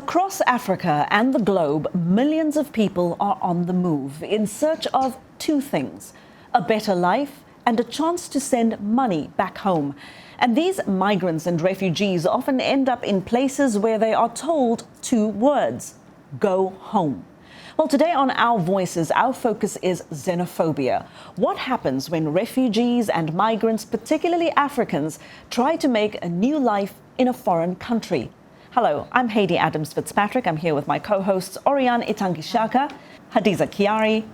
Across Africa and the globe, millions of people are on the move in search of two things: a better life and a chance to send money back home. And these migrants and refugees often end up in places where they are told two words: go home. Well, today on Our Voices, our focus is xenophobia. What happens when refugees and migrants, particularly Africans, try to make a new life in a foreign country? Hello, I'm Hayde Adams Fitzpatrick. I'm here with my co-hosts Oriane Itangishaka, Hadiza Kiari,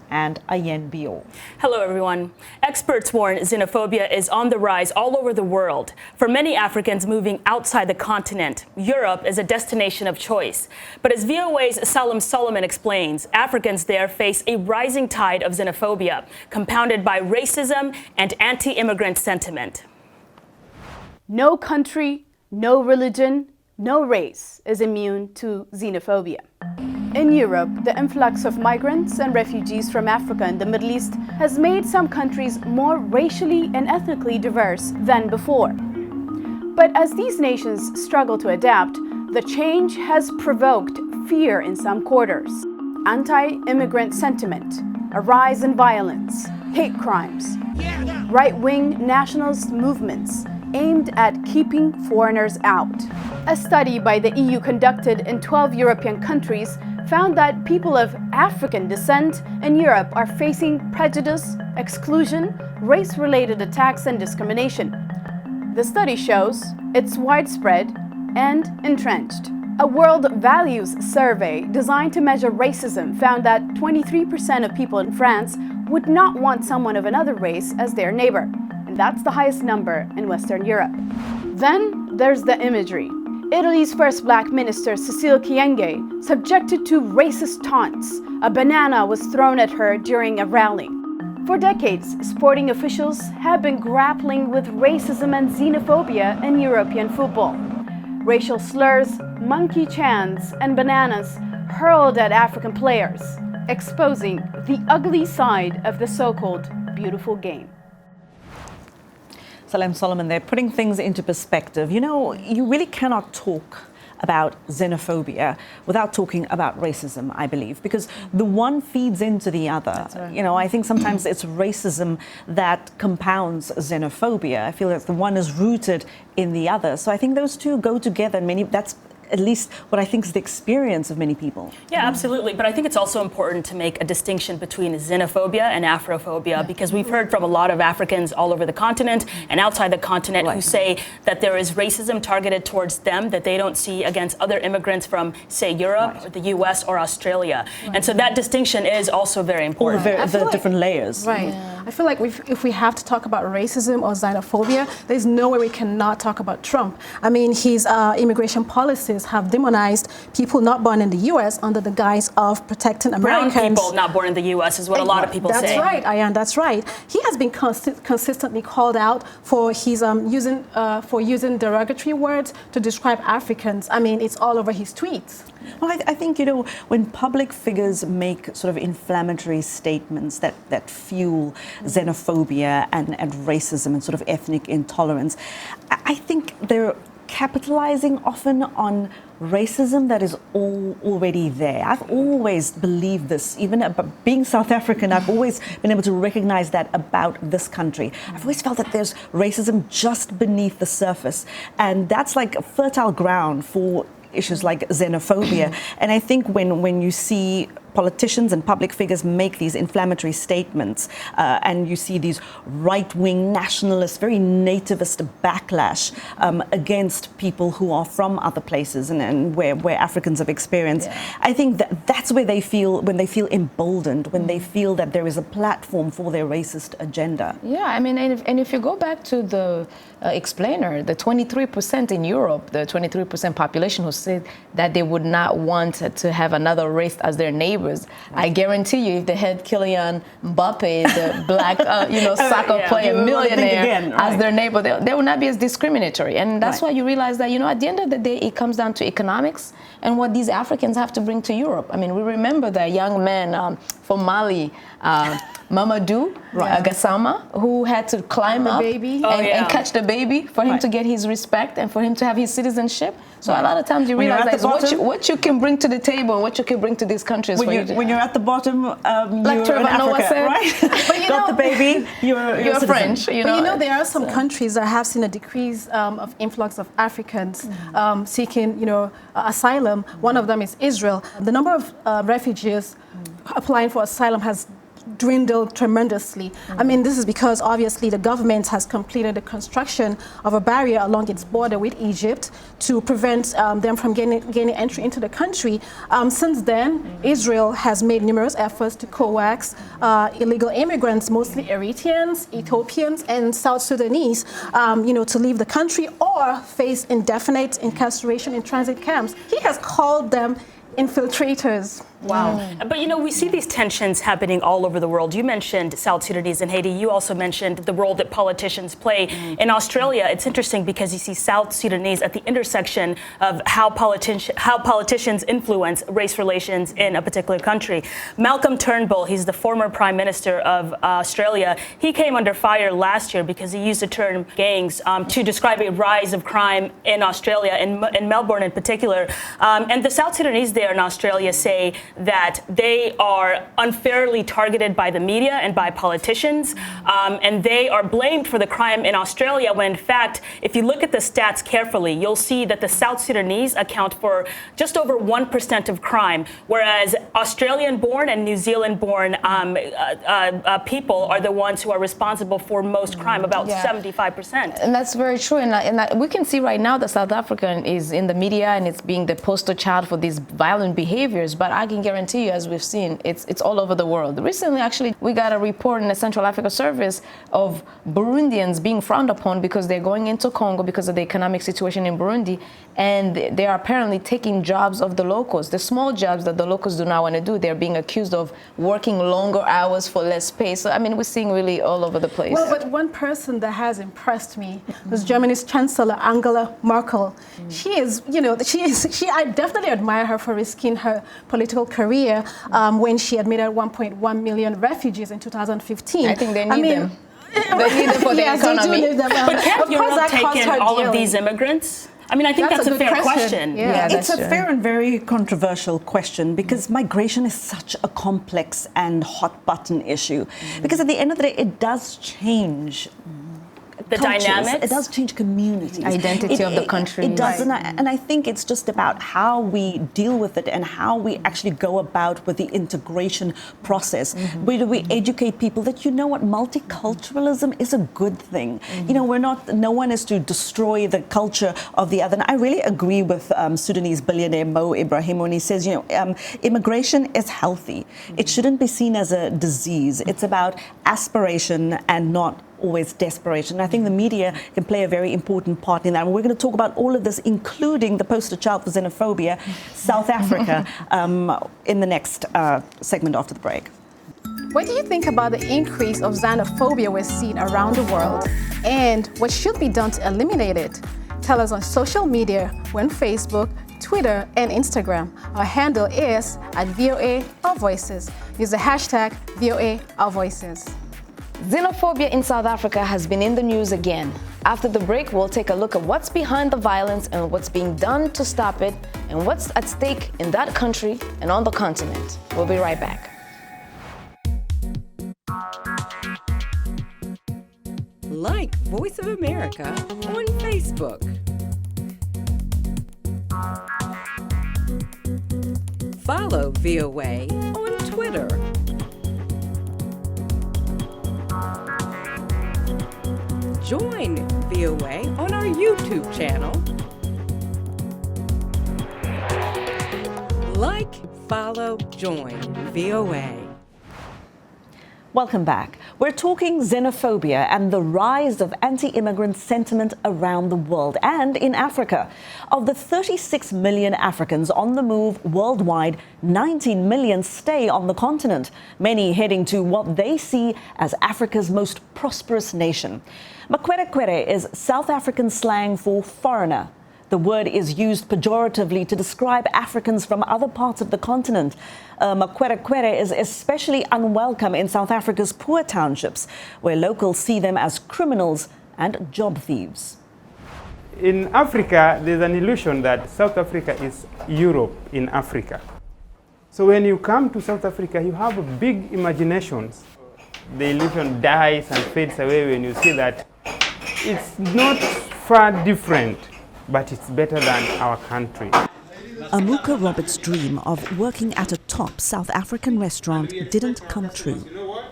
and Ayen Bior. Hello, everyone. Experts warn xenophobia is on the rise all over the world. For many Africans moving outside the continent, Europe is a destination of choice. But as VOA's Salam Solomon explains, Africans there face a rising tide of xenophobia, compounded by racism and anti-immigrant sentiment. No country, no religion, no race is immune to xenophobia. In Europe, the influx of migrants and refugees from Africa and the Middle East has made some countries more racially and ethnically diverse than before. But as these nations struggle to adapt, the change has provoked fear in some quarters. Anti-immigrant sentiment, a rise in violence, hate crimes, right-wing nationalist movements aimed at keeping foreigners out. A study by the EU conducted in 12 European countries found that people of African descent in Europe are facing prejudice, exclusion, race-related attacks and discrimination. The study shows it's widespread and entrenched. A World Values survey designed to measure racism found that 23% of people in France would not want someone of another race as their neighbor. And that's the highest number in Western Europe. Then there's the imagery. Italy's first black minister, Cecile Kyenge, subjected to racist taunts. A banana was thrown at her during a rally. For decades, sporting officials have been grappling with racism and xenophobia in European football. Racial slurs, monkey chants, and bananas hurled at African players, exposing the ugly side of the so-called beautiful game. Salam Solomon, they're putting things into perspective. You know, you really cannot talk about xenophobia without talking about racism, I believe, because the one feeds into the other. That's right. You know, I think sometimes it's racism that compounds xenophobia. I feel that the one is rooted in the other. So I think those two go together, and that's at least what I think is the experience of many people. Yeah, absolutely. But I think it's also important to make a distinction between xenophobia and Afrophobia, because we've heard from a lot of Africans all over the continent and outside the continent who say that there is racism targeted towards them that they don't see against other immigrants from, say, Europe, or the US, or Australia. And so that distinction is also very important. All the different layers. Right. Yeah. I feel like if we have to talk about racism or xenophobia, there's no way we cannot talk about Trump. I mean, his immigration policies have demonized people not born in the U.S. under the guise of protecting Americans. Brown people not born in the U.S. is what a lot of people say. That's right, Ayen, that's right. He has been consistently called out for his using derogatory words to describe Africans. I mean, it's all over his tweets. Well, I think, you know, when public figures make sort of inflammatory statements that fuel xenophobia and racism and sort of ethnic intolerance, I think they're capitalizing often on racism that is already there. I've always believed this, even being South African, I've always been able to recognize that about this country. I've always felt that there's racism just beneath the surface, and that's like a fertile ground for issues like xenophobia. And I think when you see politicians and public figures make these inflammatory statements, and you see these right-wing nationalist, very nativist backlash against people who are from other places and where Africans have experienced, I think that's where they feel, when they feel emboldened, when they feel that there is a platform for their racist agenda. Yeah, I mean, and if you go back to the explainer, the 23% in Europe, the 23% population who said that they would not want to have another race as their neighbor, neighbors. I guarantee you, if they had Kylian Mbappe, the black, soccer player millionaire, as their neighbor, they would not be as discriminatory. And that's why you realize that, at the end of the day, it comes down to economics and what these Africans have to bring to Europe. I mean, we remember that young man from Mali, Mamadou Gassama, who had to climb up and catch the baby for him to get his respect and for him to have his citizenship. So a lot of times you realize that what you can bring to the table and what you can bring to these countries. When you're at the bottom, like you're in Africa, said, right? But got the baby, you're French. But there are some countries that have seen a decrease of influx of Africans seeking, asylum. One of them is Israel. The number of refugees applying for asylum has dwindled tremendously. I mean, this is because obviously the government has completed the construction of a barrier along its border with Egypt to prevent them from gaining entry into the country. Since then, Israel has made numerous efforts to coax illegal immigrants, mostly Eritreans, Ethiopians, and South Sudanese, to leave the country or face indefinite incarceration in transit camps. He has called them infiltrators. Wow. But we see these tensions happening all over the world. You mentioned South Sudanese and Haiti. You also mentioned the role that politicians play. In Australia, it's interesting because you see South Sudanese at the intersection of how politicians influence race relations in a particular country. Malcolm Turnbull, he's the former Prime Minister of Australia. He came under fire last year because he used the term gangs to describe a rise of crime in Australia, in Melbourne in particular. And the South Sudanese there in Australia say that they are unfairly targeted by the media and by politicians, and they are blamed for the crime in Australia when, in fact, if you look at the stats carefully, you'll see that the South Sudanese account for just over 1% of crime, whereas Australian-born and New Zealand-born people are the ones who are responsible for most crime, about 75%. And that's very true. And we can see right now that South Africa is in the media and it's being the poster child for these violent behaviors, but I can guarantee you, as we've seen, it's all over the world. Recently, actually, we got a report in the Central Africa Service of Burundians being frowned upon because they're going into Congo because of the economic situation in Burundi, and they are apparently taking jobs of the locals, the small jobs that the locals do not want to do. They're being accused of working longer hours for less pay. So, I mean, we're seeing really all over the place. Well, but one person that has impressed me was Germany's Chancellor Angela Merkel. I definitely admire her for risking her political career when she admitted 1.1 million refugees in 2015. I think they need them. They need them for the economy. They do need them. But can't Europe take in all of these immigrants? I mean, I think that's a fair question. It's a fair and very controversial question because migration is such a complex and hot button issue. Because at the end of the day, it does change the cultures. Dynamics. It does change communities. Identity of the country. It does, and I think it's just about how we deal with it and how we actually go about with the integration process. Where do we educate people that, multiculturalism is a good thing. No one is to destroy the culture of the other. And I really agree with Sudanese billionaire Mo Ibrahim when he says, immigration is healthy. It shouldn't be seen as a disease. It's about aspiration and not always desperation. I think the media can play a very important part in that. And we're going to talk about all of this, including the poster child for xenophobia, South Africa, in the next segment after the break. What do you think about the increase of xenophobia we're seeing around the world? And what should be done to eliminate it? Tell us on social media. We're on Facebook, Twitter, and Instagram. Our handle is @VOA Our Voices. Use the hashtag VOA Our Voices. Xenophobia in South Africa has been in the news again. After the break, we'll take a look at what's behind the violence and what's being done to stop it and what's at stake in that country and on the continent. We'll be right back. Like Voice of America on Facebook. Follow VOA on Twitter. Join VOA on our YouTube channel. Like, follow, join VOA. Welcome back. We're talking xenophobia and the rise of anti-immigrant sentiment around the world and in Africa. Of the 36 million Africans on the move worldwide, 19 million stay on the continent, many heading to what they see as Africa's most prosperous nation. Makwere is South African slang for foreigner. The word is used pejoratively to describe Africans from other parts of the continent. Makwere is especially unwelcome in South Africa's poor townships, where locals see them as criminals and job thieves. In Africa, there's an illusion that South Africa is Europe in Africa. So when you come to South Africa, you have big imaginations. The illusion dies and fades away when you see that it's not far different, but it's better than our country. Amuka Roberts' dream of working at a top South African restaurant didn't come true.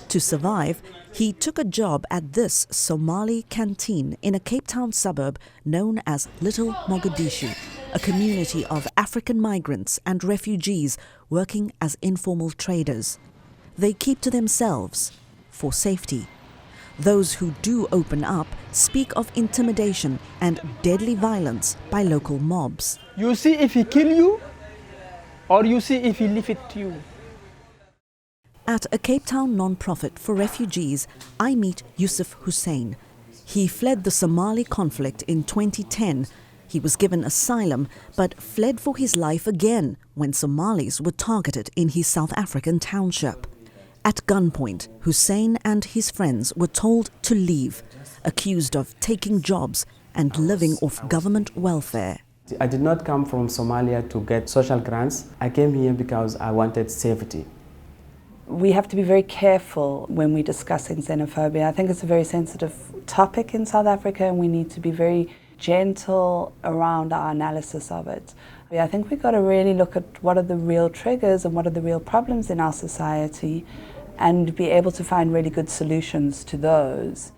To survive, he took a job at this Somali canteen in a Cape Town suburb known as Little Mogadishu, a community of African migrants and refugees working as informal traders. They keep to themselves for safety. Those who do open up speak of intimidation and deadly violence by local mobs. You see if he kill you, or you see if he leave it to you. At a Cape Town non-profit for refugees, I meet Yusuf Hussein. He fled the Somali conflict in 2010. He was given asylum, but fled for his life again when Somalis were targeted in his South African township. At gunpoint, Hussein and his friends were told to leave, accused of taking jobs and living off government welfare. I did not come from Somalia to get social grants. I came here because I wanted safety. We have to be very careful when we're discussing xenophobia. I think it's a very sensitive topic in South Africa, and we need to be very gentle around our analysis of it. I think we've got to really look at what are the real triggers and what are the real problems in our society, and be able to find really good solutions to those.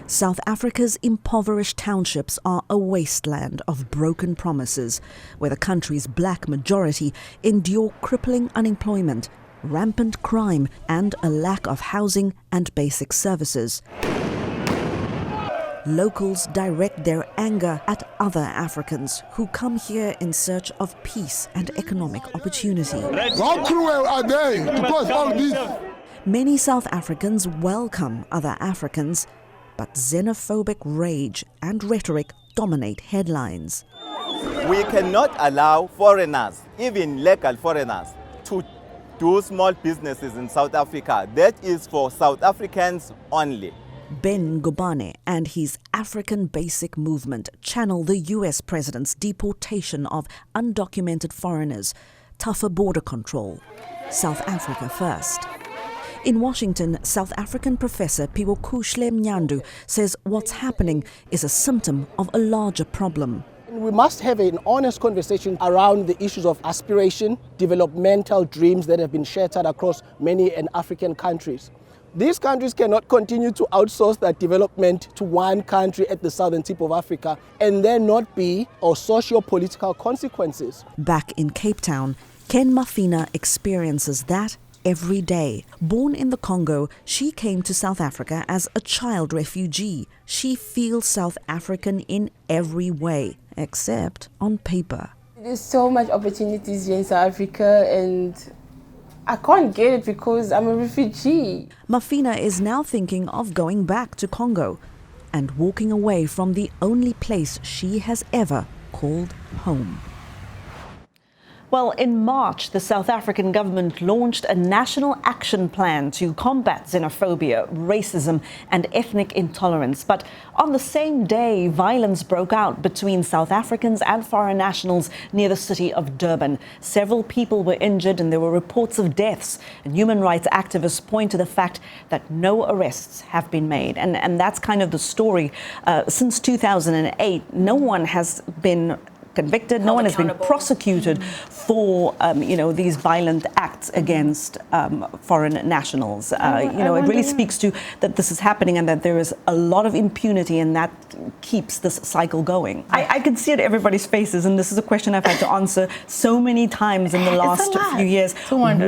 South Africa's impoverished townships are a wasteland of broken promises, where the country's black majority endure crippling unemployment, rampant crime, and a lack of housing and basic services. Locals direct their anger at other Africans who come here in search of peace and economic opportunity. How cruel are they? Because all this. Many South Africans welcome other Africans, but xenophobic rage and rhetoric dominate headlines. We cannot allow foreigners, even legal foreigners, to do small businesses in South Africa. That is for South Africans only. Ben Ngubane and his African Basic Movement channel the US president's deportation of undocumented foreigners, tougher border control, South Africa first. In Washington, South African professor Piwokushle Mnyandu says what's happening is a symptom of a larger problem. We must have an honest conversation around the issues of aspiration, developmental dreams that have been shattered across many African countries. These countries cannot continue to outsource that development to one country at the southern tip of Africa and there not be socio-political consequences. Back in Cape Town, Ken Mafina experiences that every day. Born in the Congo, she came to South Africa as a child refugee. She feels South African in every way, except on paper. There's so much opportunities here in South Africa, and I can't get it because I'm a refugee. Mafina is now thinking of going back to Congo and walking away from the only place she has ever called home. Well, in March, the South African government launched a national action plan to combat xenophobia, racism and ethnic intolerance. But on the same day, violence broke out between South Africans and foreign nationals near the city of Durban. Several people were injured and there were reports of deaths. And human rights activists point to the fact that no arrests have been made. And that's kind of the story. Since 2008, no one has been convicted. No one has been prosecuted for, these violent acts against foreign nationals. It really speaks to that this is happening and that there is a lot of impunity, and that keeps this cycle going. I can see it in everybody's faces, and this is a question I've had to answer so many times in the last few years.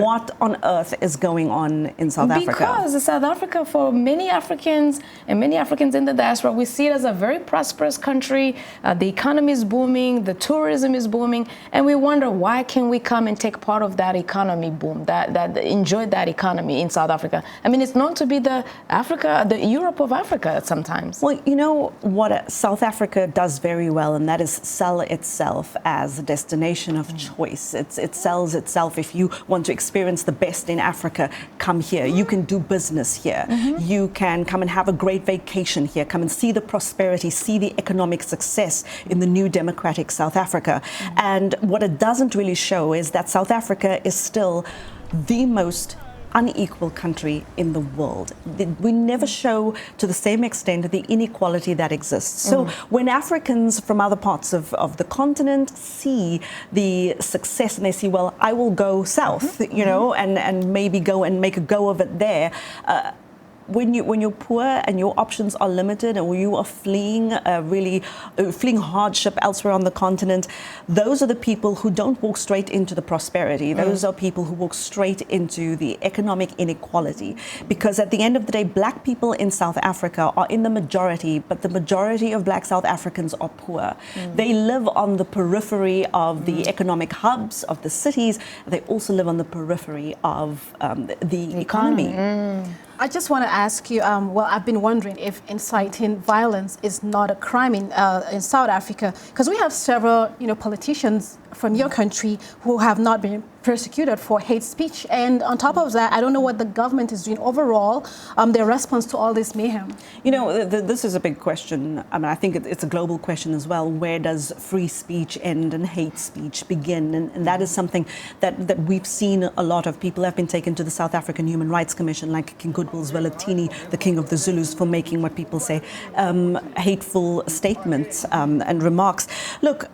What on earth is going on in South Africa? Because South Africa, for many Africans and many Africans in the diaspora, we see it as a very prosperous country. The economy is booming, the tourism is booming, and we wonder, why can we come and take part of that economy boom, that enjoy that economy in South Africa? I mean, it's known to be the Europe of Africa sometimes. Well, you know what South Africa does very well, and that is sell itself as a destination of choice. It sells itself. If you want to experience the best in Africa, come here. You can do business here. You can come and have a great vacation here. Come and see the prosperity, see the economic success in the new democratic South Africa. And what it doesn't really show is that South Africa is still the most unequal country in the world. We never show to the same extent the inequality that exists. So when Africans from other parts of the continent see the success and they see, well, I will go south, and maybe go and make a go of it there. When you're poor and your options are limited, or you are fleeing hardship elsewhere on the continent, those are the people who don't walk straight into the prosperity. Those are people who walk straight into the economic inequality. Because at the end of the day, black people in South Africa are in the majority, but the majority of black South Africans are poor. They live on the periphery of the economic hubs of the cities. They also live on the periphery of the economy. I just want to ask you, I've been wondering if inciting violence is not a crime in South Africa, because we have several, politicians from your country who have not been persecuted for hate speech. And on top of that, I don't know what the government is doing overall, their response to all this mayhem. This is a big question. I mean, I think it's a global question as well. Where does free speech end and hate speech begin? And that is something that we've seen a lot of. People have been taken to the South African Human Rights Commission, like King Zwelithini, the king of the Zulus, for making what people say hateful statements and remarks. Look,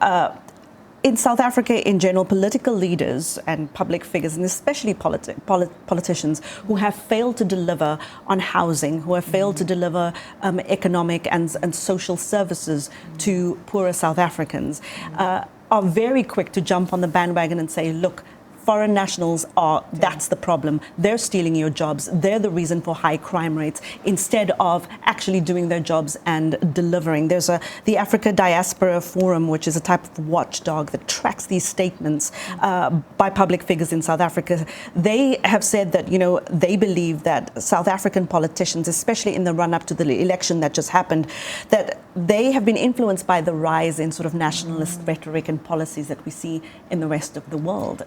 in South Africa in general, political leaders and public figures, and especially politicians who have failed to deliver on housing, who have failed to deliver economic and social services to poorer South Africans, are very quick to jump on the bandwagon and say, look, foreign nationals that's the problem. They're stealing your jobs. They're the reason for high crime rates, instead of actually doing their jobs and delivering. There's the Africa Diaspora Forum, which is a type of watchdog that tracks these statements by public figures in South Africa. They have said that, they believe that South African politicians, especially in the run-up to the election that just happened, that they have been influenced by the rise in sort of nationalist rhetoric and policies that we see in the rest of the world.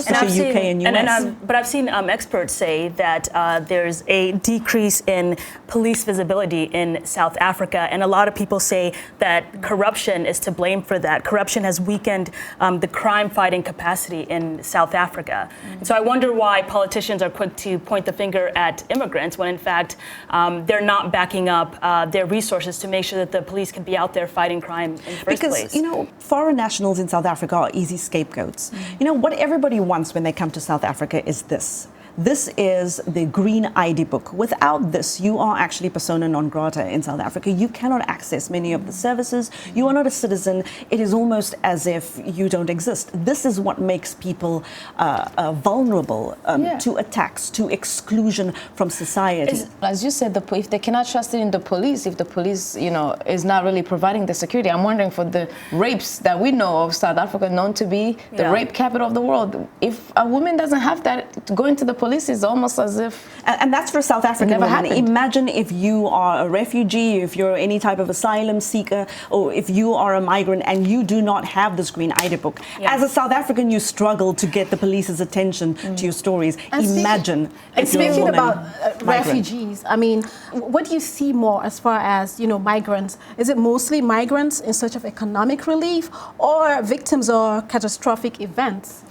Especially UK and US. But I've seen experts say that there's a decrease in police visibility in South Africa, and a lot of people say that corruption is to blame for that. Corruption has weakened the crime-fighting capacity in South Africa. And so I wonder why politicians are quick to point the finger at immigrants when, in fact, they're not backing up their resources to make sure that the police can be out there fighting crime in the first place. Because, foreign nationals in South Africa are easy scapegoats. What everybody wants when they come to South Africa is this. This is the green ID book. Without this, you are actually persona non grata in South Africa. You cannot access many of the services. You are not a citizen. It is almost as if you don't exist. This is what makes people vulnerable to attacks, to exclusion from society. As you said, if they cannot trust in the police, if the police, is not really providing the security, I'm wondering for the rapes that we know of South Africa, known to be the rape capital of the world. If a woman doesn't have that, going to the police is almost as if... And that's for South African women. Imagine if you are a refugee, if you're any type of asylum seeker, or if you are a migrant and you do not have this green ID book. As a South African, you struggle to get the police's attention to your stories. Imagine if you're a woman. Speaking about refugees, I mean, what do you see more as far as, migrants? Is it mostly migrants in search of economic relief, or victims of catastrophic events?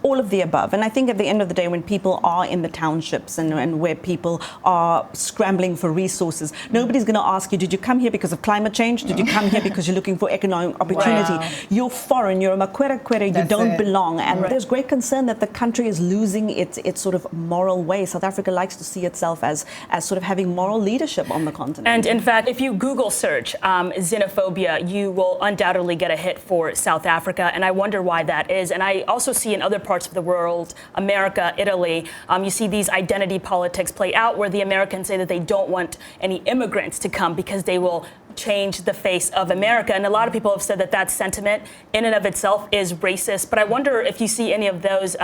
All of the above. And I think at the end of the day, when people are are in the townships and where people are scrambling for resources. Nobody's going to ask you, did you come here because of climate change? Did you come here because you're looking for economic opportunity? Wow. You're foreign, you're a makwere, you don't belong. And there's great concern that the country is losing its sort of moral way. South Africa likes to see itself as sort of having moral leadership on the continent. And in fact, if you Google search xenophobia, you will undoubtedly get a hit for South Africa. And I wonder why that is. And I also see in other parts of the world, America, Italy, you see these identity politics play out where the Americans say that they don't want any immigrants to come because they will change the face of America. And a lot of people have said that that sentiment in and of itself is racist. But I wonder if you see any of those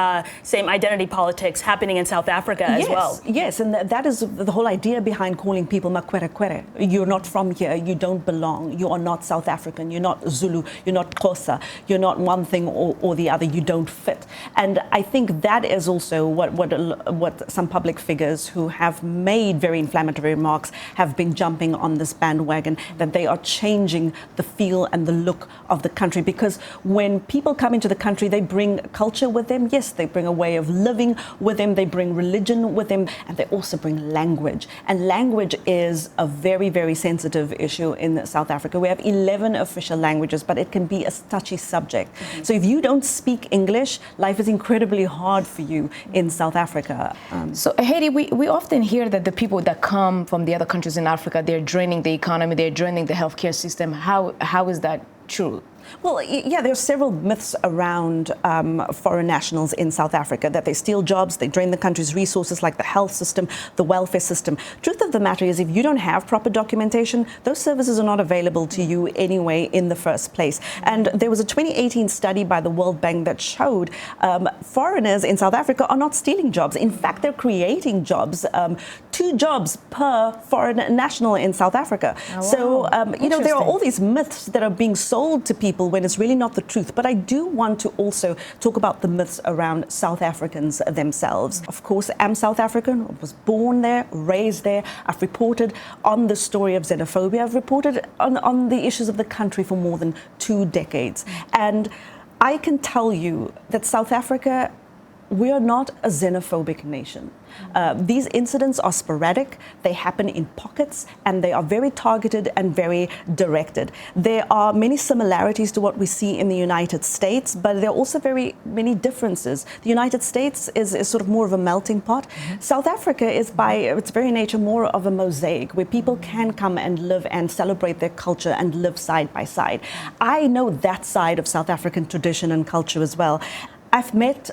same identity politics happening in South Africa as well. Yes, and that is the whole idea behind calling people makwere. You're not from here, you don't belong, you are not South African, you're not Zulu, you're not Xhosa, you're not one thing or the other, you don't fit. And I think that is also what some public figures who have made very inflammatory remarks have been jumping on this bandwagon, that they are changing the feel and the look of the country. Because when people come into the country, they bring culture with them. Yes, they bring a way of living with them. They bring religion with them. And they also bring language. And language is a very, very sensitive issue in South Africa. We have 11 official languages, but it can be a touchy subject. So if you don't speak English, life is incredibly hard for you in South Africa. So, Hayde, we often hear that the people that come from the other countries in Africa, they're draining the economy, they're draining the healthcare system. How is that true? Well, yeah, there are several myths around foreign nationals in South Africa, that they steal jobs, they drain the country's resources like the health system, the welfare system. Truth of the matter is, if you don't have proper documentation, those services are not available to you anyway in the first place. And there was a 2018 study by the World Bank that showed foreigners in South Africa are not stealing jobs. In fact, they're creating jobs, 2 jobs per foreign national in South Africa. Oh, wow. So, you know, there are all these myths that are being sold to people when it's really not the truth. But I do want to also talk about the myths around South Africans themselves. Of course, I'm South African, I was born there, raised there. I've reported on the story of xenophobia. I've reported on the issues of the country for more than 2 decades. And I can tell you that South Africa, we are not a xenophobic nation. These incidents are sporadic, they happen in pockets, and they are very targeted and very directed. There are many similarities to what we see in the United States, but there are also very many differences. The United States is sort of more of a melting pot. South Africa is by its very nature more of a mosaic, where people can come and live and celebrate their culture and live side by side. I know that side of South African tradition and culture as well. I've met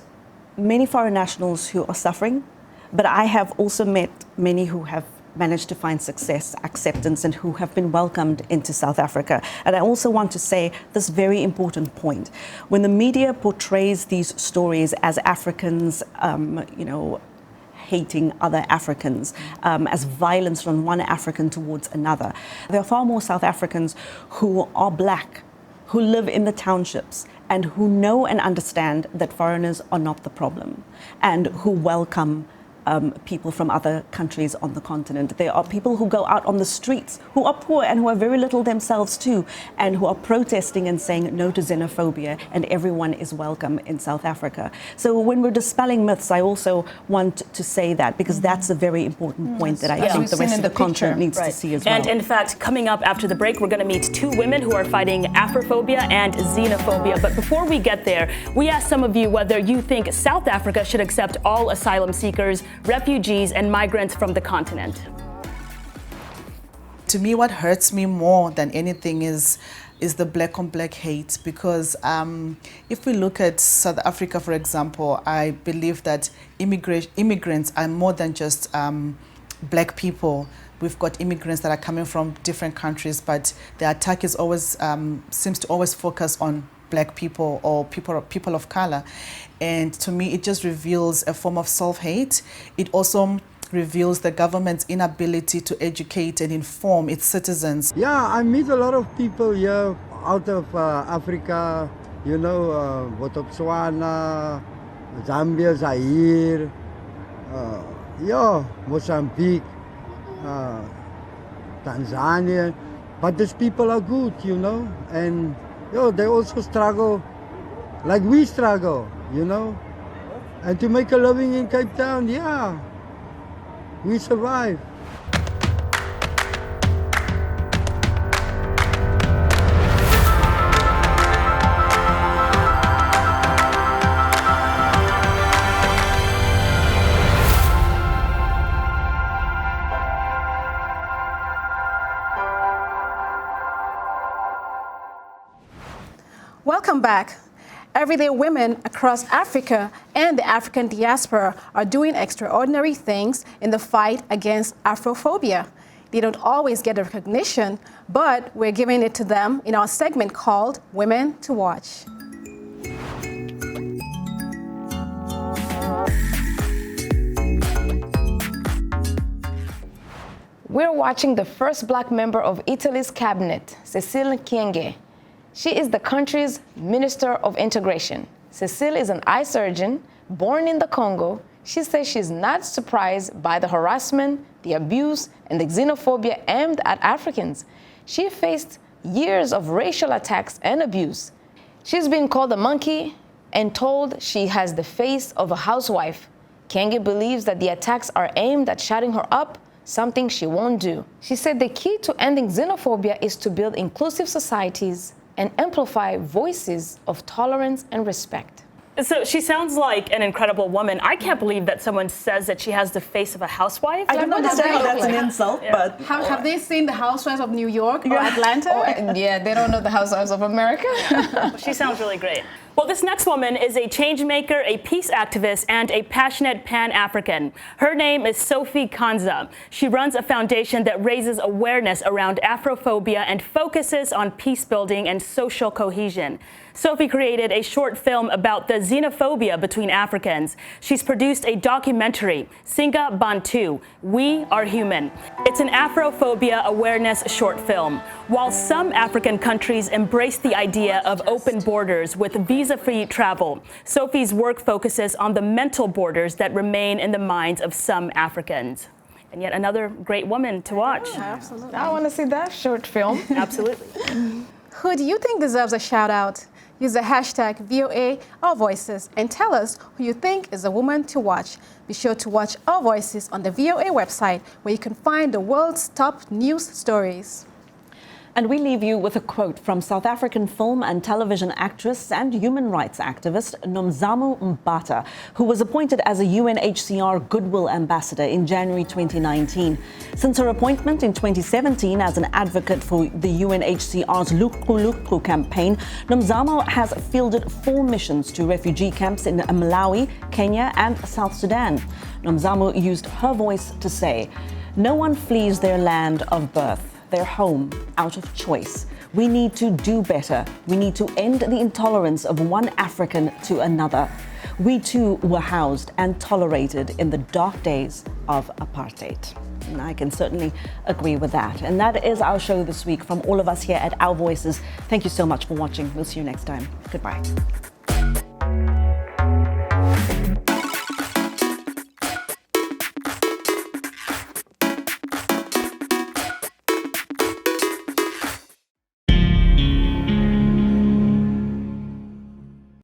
many foreign nationals who are suffering, but I have also met many who have managed to find success, acceptance, and who have been welcomed into South Africa. And I also want to say this very important point. When the media portrays these stories as Africans, you know, hating other Africans, as violence from one African towards another, there are far more South Africans who are black, who live in the townships, and who know and understand that foreigners are not the problem, and who welcome people from other countries on the continent. There are people who go out on the streets who are poor and who have very little themselves too, and who are protesting and saying no to xenophobia, and everyone is welcome in South Africa. So when we're dispelling myths, I also want to say that, because that's a very important point that I think the rest of the continent needs to see as well. And in fact, coming up after the break, we're going to meet 2 women who are fighting Afrophobia and xenophobia. But before we get there, we asked some of you whether you think South Africa should accept all asylum seekers, refugees, and migrants from the continent. To me, what hurts me more than anything is the black on black hate, because if we look at South Africa, for example, I believe that immigrants are more than just black people. We've got immigrants that are coming from different countries, but the attack is always seems to always focus on black people or people of color. And to me, it just reveals a form of self-hate. It also reveals the government's inability to educate and inform its citizens. Yeah, I meet a lot of people here out of Africa, you know, Botswana, Zambia, Zaire, yeah, Mozambique, Tanzania. But these people are good, you know, and you know, they also struggle like we struggle, you know. And to make a living in Cape Town, yeah, we survive. Welcome back. Everyday women across Africa and the African diaspora are doing extraordinary things in the fight against Afrophobia. They don't always get the recognition, but we're giving it to them in our segment called Women to Watch. We're watching the first black member of Italy's cabinet, Cécile Kyenge. She is the country's Minister of Integration. Cécile is an eye surgeon born in the Congo. She says she's not surprised by the harassment, the abuse, and the xenophobia aimed at Africans. She faced years of racial attacks and abuse. She's been called a monkey and told she has the face of a housewife. Kyenge believes that the attacks are aimed at shutting her up, something she won't do. She said the key to ending xenophobia is to build inclusive societies and amplify voices of tolerance and respect. So she sounds like an incredible woman. I can't believe that someone says that she has the face of a housewife. I don't understand if that's an insult, but... Have they seen the Housewives of New York or Atlanta? Yeah, they don't know the Housewives of America. She sounds really great. Well, this next woman is a change maker, a peace activist, and a passionate Pan-African. Her name is Sophie Kanza. She runs a foundation that raises awareness around Afrophobia and focuses on peace building and social cohesion. Sophie created a short film about the xenophobia between Africans. She's produced a documentary, Singa Bantu, We Are Human. It's an Afrophobia awareness short film. While some African countries embrace the idea of open borders with visa-free travel, Sophie's work focuses on the mental borders that remain in the minds of some Africans. And yet another great woman to watch. Absolutely. I want to see that short film. Absolutely. Who do you think deserves a shout out? Use the hashtag VOA Our Voices and tell us who you think is a woman to watch. Be sure to watch Our Voices on the VOA website, where you can find the world's top news stories. And we leave you with a quote from South African film and television actress and human rights activist Nomzamo Mbata, who was appointed as a UNHCR Goodwill Ambassador in January 2019. Since her appointment in 2017 as an advocate for the UNHCR's Luku campaign, Nomzamo has fielded 4 missions to refugee camps in Malawi, Kenya, and South Sudan. Nomzamo used her voice to say, "No one flees their land of birth, their home, out of choice. We need to do better. We need to end the intolerance of one African to another. We too were housed and tolerated in the dark days of apartheid." And I can certainly agree with that. And that is our show this week. From all of us here at Our Voices, thank you so much for watching. We'll see you next time. Goodbye.